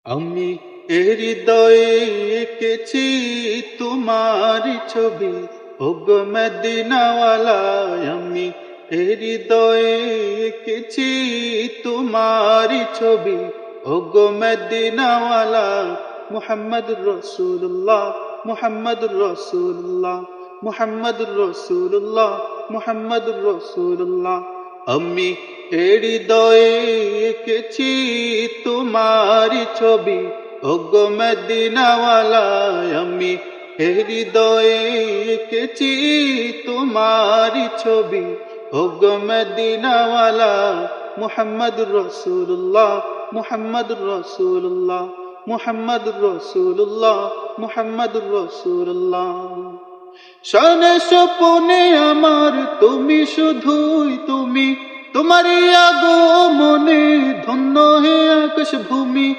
আমি হৃদয়ে এঁকেছি তোমার ছবি, ওগো মদিনাওয়ালা। আমি হৃদয়ে এঁকেছি তোমার ছবি, ওগো মদিনাওয়ালা। মুহাম্মদুর রাসূলুল্লাহ, মুহাম্মদুর রাসূলুল্লাহ, মুহাম্মদুর রাসূলুল্লাহ, মুহাম্মদুর রাসূলুল্লাহ। আমি হৃদয়ে এঁকেছি তোমার ছবি, ওগো মদিনাওয়ালা। আমি হৃদয়ে এঁকেছি তোমার ছবি, ওগো মদিনাওয়ালা। মুহাম্মদুর রাসূলুল্লাহ, মুহাম্মদুর রাসূলুল্লাহ, মুহাম্মদুর রাসূলুল্লাহ, মুহাম্মদুর রাসূলুল্লাহ। শোনে স্বপনে আমার তুমি, শুধুই তুমি, তোমারই আগমনে ধন্য হে আকাশ ভূমি।